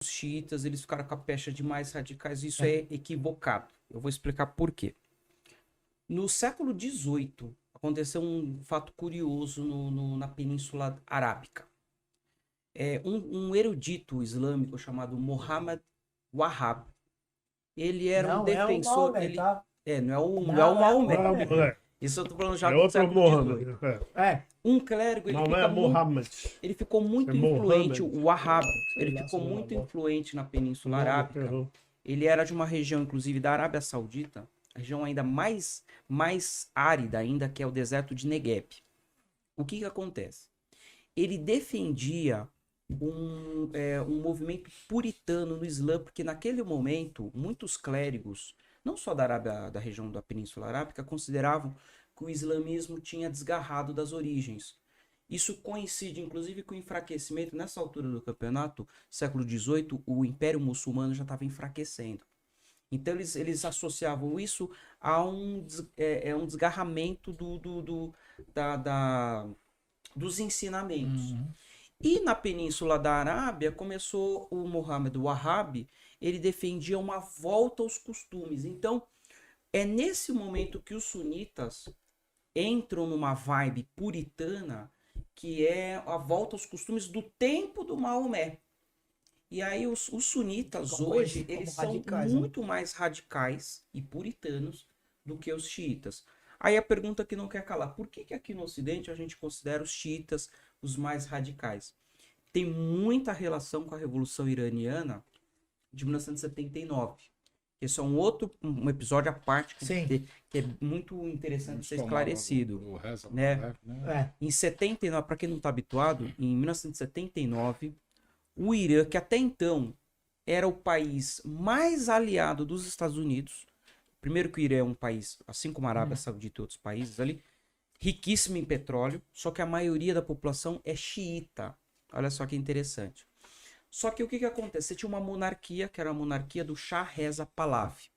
os xiitas eles ficaram com a pecha de mais radicais, isso é equivocado. Eu vou explicar por quê. No século XVIII, aconteceu um fato curioso na Península Arábica. Um erudito islâmico chamado Muhammad Wahhab, ele era um Não é o defensor... Maomé, tá? Não é o Maomé. É, Isso eu tô falando já é do outro século Mohammed. XVIII. É. Um clérigo, Não é Mohammed. ele ficou muito É influente, Mohammed. o Wahhab, Sei ele lá, ficou sei lá, muito bom. influente na Península Não, Arábica. errou. Ele era de uma região, inclusive, da Arábia Saudita, a região ainda mais árida ainda, que é o deserto de Negueb. O que acontece? Ele defendia um movimento puritano no Islã, porque naquele momento, muitos clérigos, não só da Arábia, da região da Península Arábica, consideravam que o islamismo tinha desgarrado das origens. Isso coincide, inclusive, com o enfraquecimento. Nessa altura do campeonato, século XVIII, o Império Muçulmano já estava enfraquecendo. Então, eles associavam isso a um desgarramento dos ensinamentos. E na Península da Arábia, começou o Muhammad Wahhab, ele defendia uma volta aos costumes. Então, é nesse momento que os sunitas entram numa vibe puritana, que é a volta aos costumes do tempo do Maomé. E aí os sunitas Como hoje, como eles são radicais, né? muito mais radicais e puritanos do que os xiitas. Aí a pergunta que não quer calar, por que aqui no Ocidente a gente considera os xiitas os mais radicais? Tem muita relação com a Revolução Iraniana de 1979. Esse é um episódio à parte que é muito interessante ser esclarecido. Né? Em 79, para quem não está habituado, em 1979, o Irã, que até então era o país mais aliado dos Estados Unidos, primeiro que o Irã é um país, assim como a Arábia Saudita e outros países ali, riquíssimo em petróleo, só que a maioria da população é xiita. Olha só que interessante. Só que o que acontece? Você tinha uma monarquia, que era a monarquia do Shah Reza Pahlavi.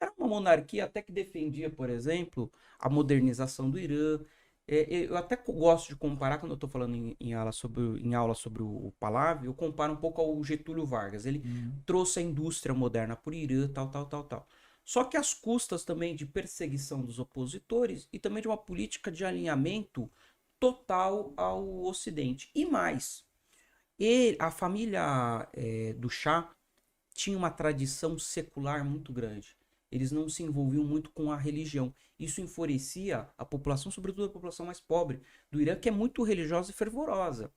Era uma monarquia até que defendia, por exemplo, a modernização do Irã. Eu até gosto de comparar, quando eu estou falando em aula sobre o Pahlavi, eu comparo um pouco ao Getúlio Vargas. Ele trouxe a indústria moderna para o Irã, tal. Só que às custas também de perseguição dos opositores e também de uma política de alinhamento total ao Ocidente. E mais, a família do Shah tinha uma tradição secular muito grande. Eles não se envolviam muito com a religião. Isso enfurecia a população, sobretudo a população mais pobre do Irã, que é muito religiosa e fervorosa.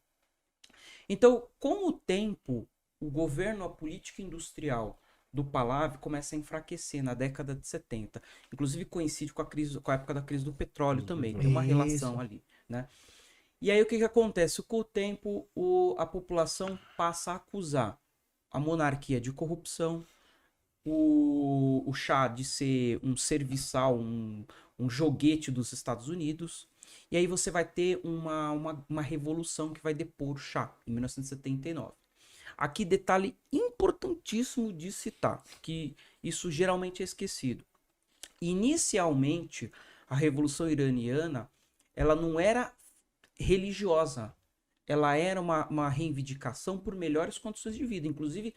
Então, com o tempo, o governo, a política industrial do Pahlavi começa a enfraquecer na década de 70. Inclusive coincide com a época da crise do petróleo também. Tem uma relação ali, né? E aí o que acontece? Com o tempo, a população passa a acusar a monarquia de corrupção, o Shah de ser um serviçal, um joguete dos Estados Unidos. E aí você vai ter uma revolução que vai depor o Shah, em 1979. Aqui detalhe importantíssimo de citar, que isso geralmente é esquecido. Inicialmente, a Revolução Iraniana, ela não era religiosa, ela era uma reivindicação por melhores condições de vida. Inclusive,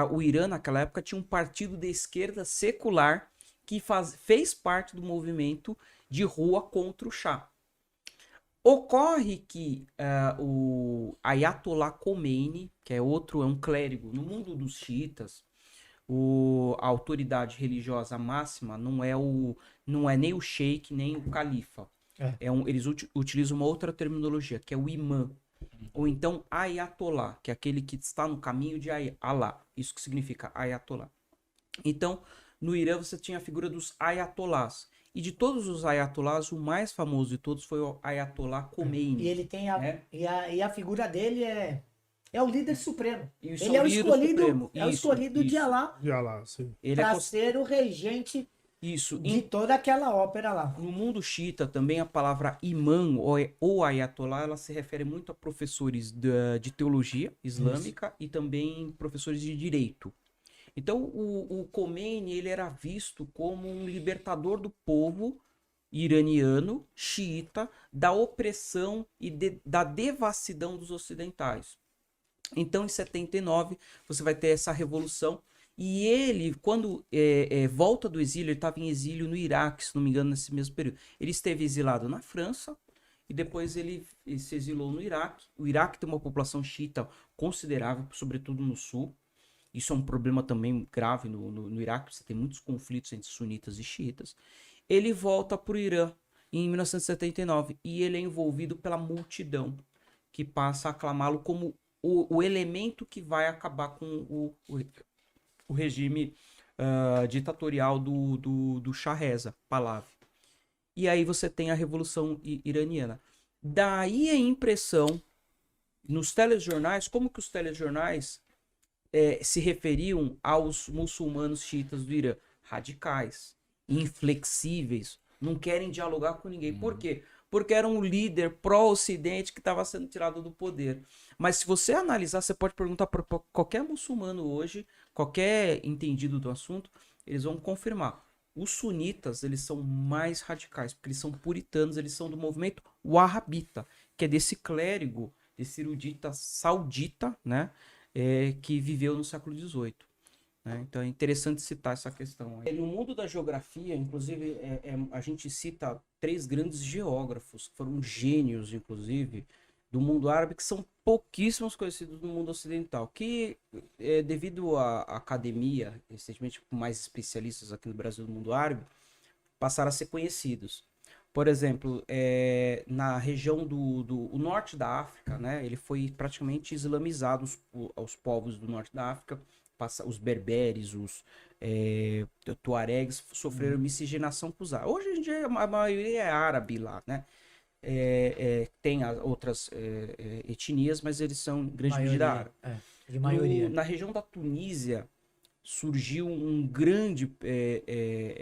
o Irã, naquela época, tinha um partido de esquerda secular que fez parte do movimento de rua contra o Shah. Ocorre que o Ayatollah Khomeini, que é um clérigo no mundo dos xiitas, a autoridade religiosa máxima não é nem o sheik nem o califa. Eles utilizam uma outra terminologia, que é o imã. Ou então Ayatollah, que é aquele que está no caminho de Allah. Isso que significa Ayatollah. Então, no Irã você tinha a figura dos Ayatollahs. E de todos os Ayatollahs, o mais famoso de todos foi o Ayatollah Khomeini. E ele tem a figura dele é o líder supremo. Isso, ele é o escolhido, supremo. é o escolhido de Allah para ser o regente de toda aquela ópera lá. No mundo xiita também a palavra imã ou ayatollah, ela se refere muito a professores de teologia islâmica e também professores de direito. Então o Khomeini, ele era visto como um libertador do povo iraniano, xiita, da opressão e da devassidão dos ocidentais. Então, em 79, você vai ter essa revolução. E ele, quando volta do exílio, ele estava em exílio no Iraque, se não me engano, nesse mesmo período. Ele esteve exilado na França e depois ele se exilou no Iraque. O Iraque tem uma população xiita considerável, sobretudo no sul. Isso é um problema também grave no Iraque, você tem muitos conflitos entre sunitas e xiitas. Ele volta para o Irã em 1979 e ele é envolvido pela multidão, que passa a aclamá-lo como o elemento que vai acabar com o regime ditatorial do Shah Reza Pahlavi. E aí você tem a Revolução Iraniana. Daí a impressão, nos telejornais, como que os telejornais se referiam aos muçulmanos xiitas do Irã? Radicais, inflexíveis, não querem dialogar com ninguém. Por quê? Porque era um líder pró-ocidente que estava sendo tirado do poder. Mas se você analisar, você pode perguntar para qualquer muçulmano hoje, qualquer entendido do assunto, eles vão confirmar. Os sunitas, eles são mais radicais, porque eles são puritanos, eles são do movimento wahhabita, que é desse clérigo, desse erudita saudita, né? Que viveu no século XVIII. Né? Então é interessante citar essa questão. No mundo da geografia, inclusive, a gente cita 3 grandes geógrafos, que foram gênios, inclusive, do mundo árabe, que são pouquíssimos conhecidos no mundo ocidental, que, devido à academia, recentemente com mais especialistas aqui no Brasil do mundo árabe, passaram a ser conhecidos. Por exemplo, na região do norte da África, né, ele foi praticamente islamizado aos povos do norte da África. Os berberes, os tuaregs sofreram miscigenação com os árabes. Hoje em dia a maioria é árabe lá, né? Tem outras etnias, mas eles são grande medida árabe. De maioria. Na região da Tunísia surgiu um grande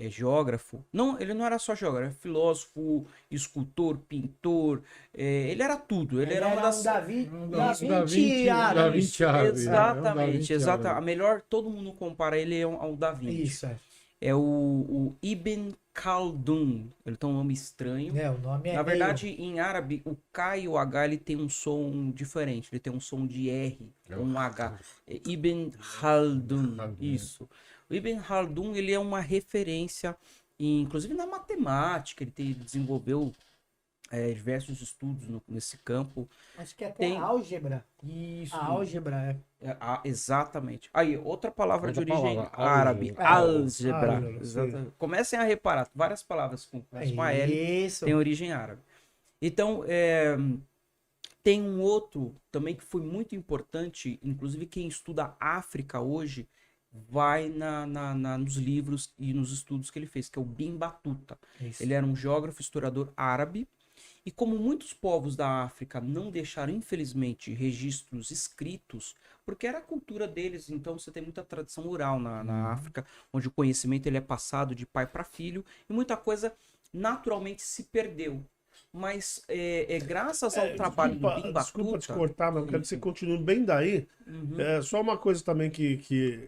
geógrafo. Não, ele não era só geógrafo, filósofo, escultor, pintor. Ele era tudo. Ele era uma das... Da Vinci árabe. Exatamente, exatamente. A melhor, todo mundo compara ele ao Da Vinci. Isso, É o Ibn Khaldun. Ele tem um nome estranho. O nome Na verdade, em árabe, o K e o H ele tem um som diferente. Ele tem um som de R, um H. Ibn Khaldun. Isso. O Ibn Khaldun, ele é uma referência, inclusive na matemática. Ele desenvolveu diversos estudos nesse campo. Acho que até a álgebra. Isso. A álgebra exatamente. Aí, outra palavra de origem árabe. Álgebra. Exatamente. Comecem a reparar, várias palavras com L têm origem árabe. Então, tem um outro também que foi muito importante, inclusive quem estuda África hoje vai nos livros e nos estudos que ele fez, que é o Ibn Battuta. Ele era um geógrafo, historiador árabe. E como muitos povos da África não deixaram, infelizmente, registros escritos, porque era a cultura deles, então você tem muita tradição oral na África, onde o conhecimento ele é passado de pai para filho, e muita coisa naturalmente se perdeu. Mas graças ao trabalho do Ibn Battuta... Desculpa te cortar, mas eu quero que você continue bem daí. Só uma coisa também que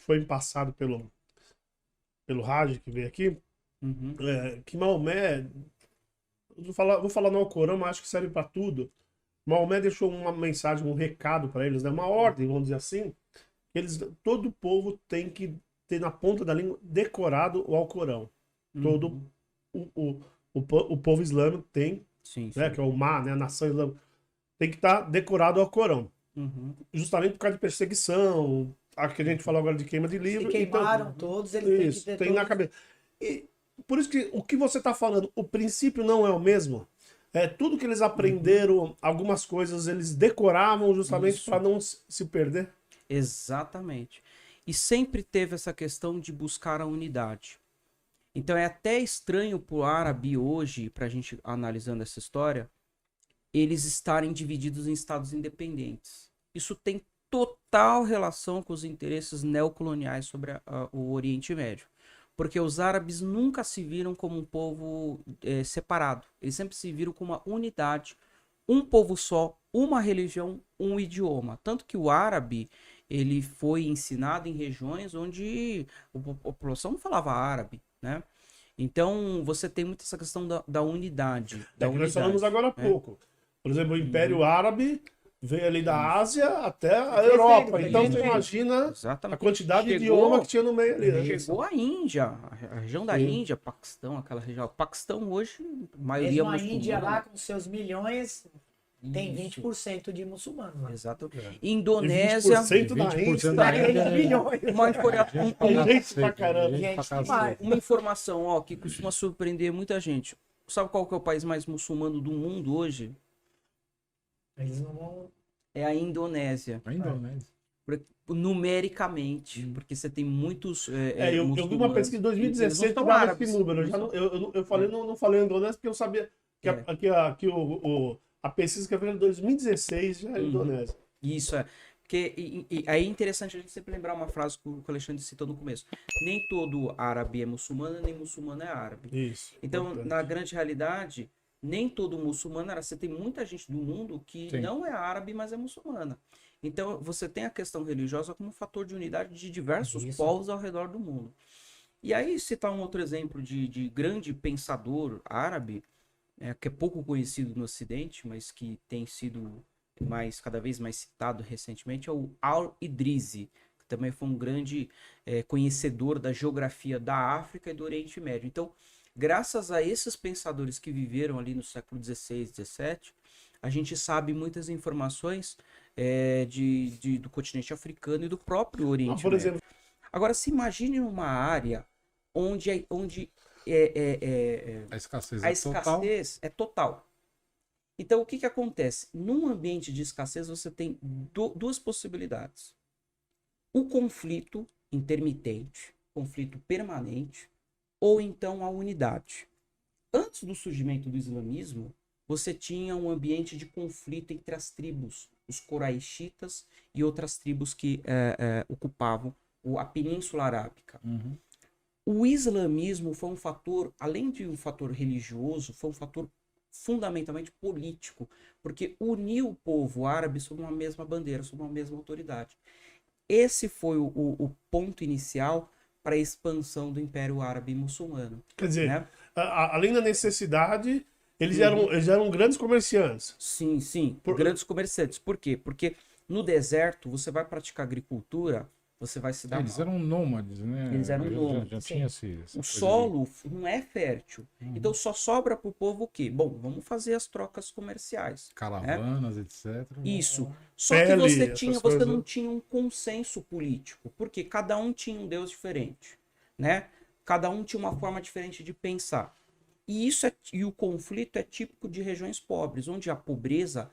foi passado pelo Raj, que veio aqui, que Maomé... Vou falar no Alcorão, mas acho que serve para tudo. Maomé deixou uma mensagem, um recado para eles, né? Uma ordem, vamos dizer assim. Todo povo tem que ter na ponta da língua decorado o Alcorão. Todo o povo islâmico tem, né? Que é o MA, né? A nação islâmica, tem que estar decorado o Alcorão. Justamente por causa de perseguição, a que a gente falou agora de queima de livro. Se queimaram todos, eles têm que ter tem na cabeça. E por isso que o que você está falando, o princípio não é o mesmo. Tudo que eles aprenderam, algumas coisas eles decoravam justamente para não se perder. Exatamente. E sempre teve essa questão de buscar a unidade. Então é até estranho para o árabe hoje, para a gente analisando essa história, eles estarem divididos em estados independentes. Isso tem total relação com os interesses neocoloniais sobre o Oriente Médio. Porque os árabes nunca se viram como um povo separado. Eles sempre se viram como uma unidade, um povo só, uma religião, um idioma. Tanto que o árabe, ele foi ensinado em regiões onde a população não falava árabe, né? Então, você tem muito essa questão da unidade. Nós falamos agora há pouco. Por exemplo, o Império Árabe veio ali da Ásia até a Europa. Então você imagina a quantidade de idioma que tinha no meio ali. Né? Chegou a Índia, a região da Índia, Paquistão, aquela região. Paquistão hoje, a maioria muçulmana. A Índia lá com seus milhões tem 20% de muçulmanos lá. Exato. Indonésia, 20% da Índia. Uma informação, ó, que costuma surpreender muita gente. Sabe qual que é o país mais muçulmano do mundo hoje? Eles não vão... É a Indonésia. A Indonésia. Numericamente, porque você tem muitos. Eu vi uma pesquisa em 2016 que dava esse número. Eu falei, não falei Indonésia porque eu sabia que a pesquisa que eu vi em 2016 já é Indonésia. Isso é. Porque, aí é interessante a gente sempre lembrar uma frase que o Alexandre citou no começo. Nem todo árabe é muçulmano, nem muçulmano é árabe. Isso. Então, importante. na grande realidade, nem todo muçulmano era. Você tem muita gente do mundo que não é árabe, mas é muçulmana. Então, você tem a questão religiosa como um fator de unidade de diversos povos ao redor do mundo. E aí, citar um outro exemplo de grande pensador árabe, que é pouco conhecido no Ocidente, mas que tem sido cada vez mais citado recentemente, é o Al-Idrizi, que também foi um grande conhecedor da geografia da África e do Oriente Médio. Então, graças a esses pensadores que viveram ali no século XVI, XVII, a gente sabe muitas informações do continente africano e do próprio Oriente por exemplo. Médio. Agora, se imagine uma área onde a escassez é total. Então, o que acontece? Num ambiente de escassez, você tem duas possibilidades. O conflito intermitente, conflito permanente, ou então a unidade. Antes do surgimento do islamismo, você tinha um ambiente de conflito entre as tribos, os coraixitas e outras tribos que ocupavam a Península Arábica. Uhum. O islamismo foi um fator, além de um fator religioso, foi um fator fundamentalmente político, porque uniu o povo árabe sob uma mesma bandeira, sob uma mesma autoridade. Esse foi o ponto inicial para a expansão do Império Árabe Muçulmano. Quer dizer, né? Além da necessidade, eles eram grandes comerciantes. Sim, grandes comerciantes. Por quê? Porque no deserto, você vai praticar agricultura, você vai se dar Eles eram nômades, né? Eles eram nômades. Já tinha o solo não é fértil. Então só sobra para o povo o quê? Bom, vamos fazer as trocas comerciais. Caravanas, etc. Isso. Só que você não tinha um consenso político, porque cada um tinha um Deus diferente, né? Cada um tinha uma forma diferente de pensar. E o conflito é típico de regiões pobres, onde a pobreza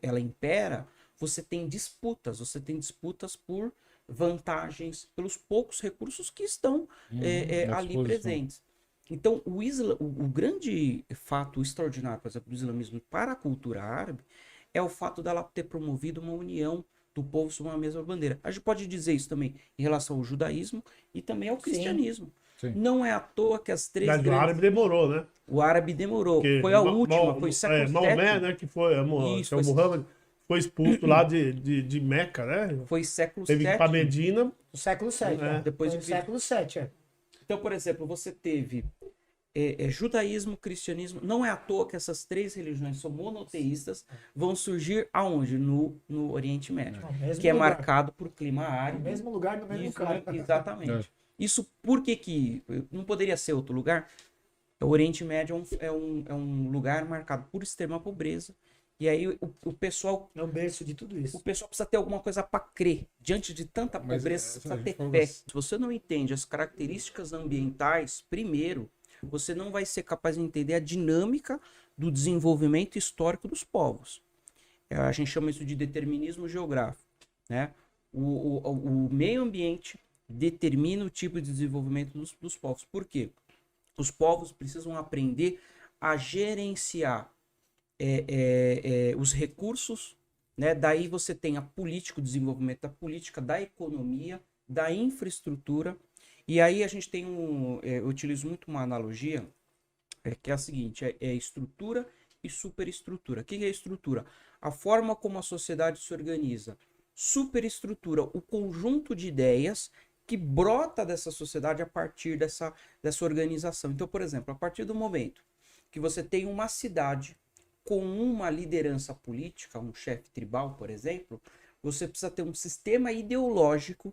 ela impera. Você tem disputas por vantagens, pelos poucos recursos que estão ali presentes. Então, o grande fato extraordinário, por exemplo, do islamismo para a cultura árabe é o fato dela ter promovido uma união do povo sob uma mesma bandeira. A gente pode dizer isso também em relação ao judaísmo e também ao cristianismo. Sim. Não é à toa que as três... Mas o árabe demorou, né? O árabe demorou. Foi a última, foi século VII. Maomé, né, que foi o Muhammad, foi expulso lá de Meca, né? Foi século VII. Teve que ir para Medina. No século VII, Depois do século VII, Então, por exemplo, você teve judaísmo, cristianismo. Não é à toa que essas três religiões são monoteístas, vão surgir aonde? No Oriente Médio, que é marcado por clima árido. No mesmo lugar, no mesmo lugar. Exatamente. Isso por que não poderia ser outro lugar? O Oriente Médio é um lugar marcado por extrema pobreza. E aí o pessoal... É o berço de tudo isso. O pessoal precisa ter alguma coisa para crer. Diante de tanta pobreza, precisa ter fé. Se você não entende as características ambientais, primeiro, você não vai ser capaz de entender a dinâmica do desenvolvimento histórico dos povos. A gente chama isso de determinismo geográfico, né? O meio ambiente determina o tipo de desenvolvimento dos povos. Por quê? Os povos precisam aprender a gerenciar os recursos, né? Daí você tem a política, o desenvolvimento da política, da economia, da infraestrutura. E aí a gente tem eu utilizo muito uma analogia, que é a seguinte, estrutura e superestrutura. O que é estrutura? A forma como a sociedade se organiza. Superestrutura, o conjunto de ideias que brota dessa sociedade a partir dessa organização. Então, por exemplo, a partir do momento que você tem uma cidade com uma liderança política, um chefe tribal, por exemplo, você precisa ter um sistema ideológico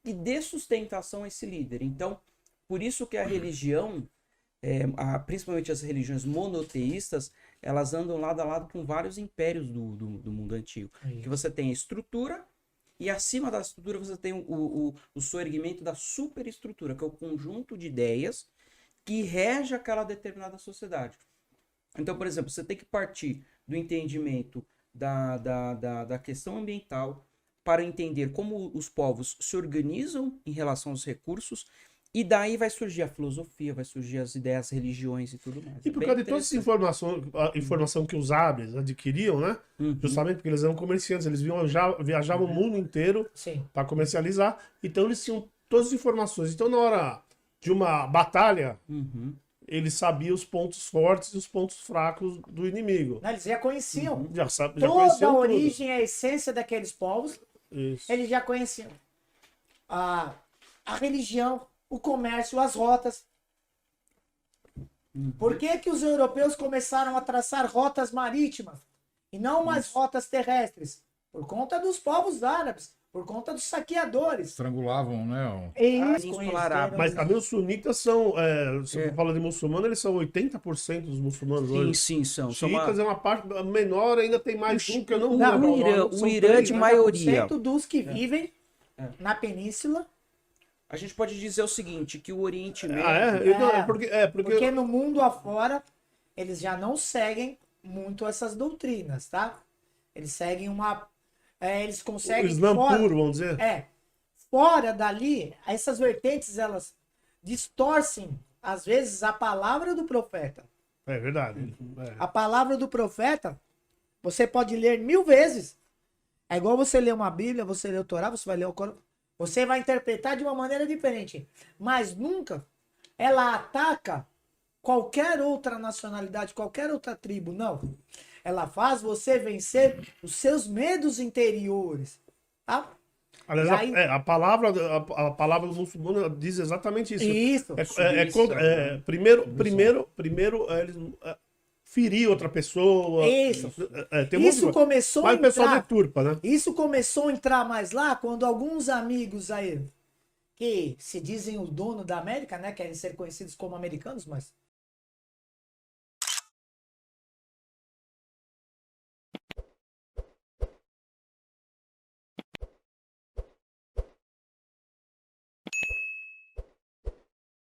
que dê sustentação a esse líder. Então, por isso que a religião, principalmente as religiões monoteístas, elas andam lado a lado com vários impérios do mundo antigo. Que você tem a estrutura, e acima da estrutura você tem o soerguimento da superestrutura, que é o conjunto de ideias que rege aquela determinada sociedade. Então, por exemplo, você tem que partir do entendimento da questão ambiental para entender como os povos se organizam em relação aos recursos, e daí vai surgir a filosofia, vai surgir as ideias, as religiões e tudo mais. E por causa de toda essa informação que os árabes adquiriam, né? Justamente porque eles eram comerciantes, eles viajavam o mundo inteiro para comercializar, então eles tinham todas as informações. Então, na hora de uma batalha, ele sabia os pontos fortes e os pontos fracos do inimigo. Eles já conheciam. Já toda a origem, a essência daqueles povos, eles já conheciam. A religião, o comércio, as rotas. Por que que os europeus começaram a traçar rotas marítimas e não mais rotas terrestres? Por conta dos povos árabes. Por conta dos saqueadores. Estrangulavam, né? Mas também os sunitas são, se você fala de muçulmano, eles são 80% dos muçulmanos hoje. Sim, são. Xiitas é uma parte menor, ainda tem mais um que eu não lembro. O Irã de maioria. Dos que vivem na península. A gente pode dizer o seguinte, que o Oriente Médio... Porque no mundo afora, eles já não seguem muito essas doutrinas, tá? Eles seguem eles conseguem... O Islã puro, vamos dizer. Fora dali, essas vertentes, elas distorcem, às vezes, a palavra do profeta. É verdade. A palavra do profeta, você pode ler 1000 vezes. É igual você ler uma Bíblia, você ler o Torá, você vai ler o Corão. Você vai interpretar de uma maneira diferente. Mas nunca ela ataca qualquer outra nacionalidade, qualquer outra tribo. Não. Ela faz você vencer os seus medos interiores. Tá? Aliás, a palavra do muçulmano diz exatamente isso. Primeiro eles ferir outra pessoa. Isso começou a entrar. Mas o pessoal deturpa, né? Isso começou a entrar mais lá quando alguns amigos aí, que se dizem o dono da América, né? Querem ser conhecidos como americanos, mas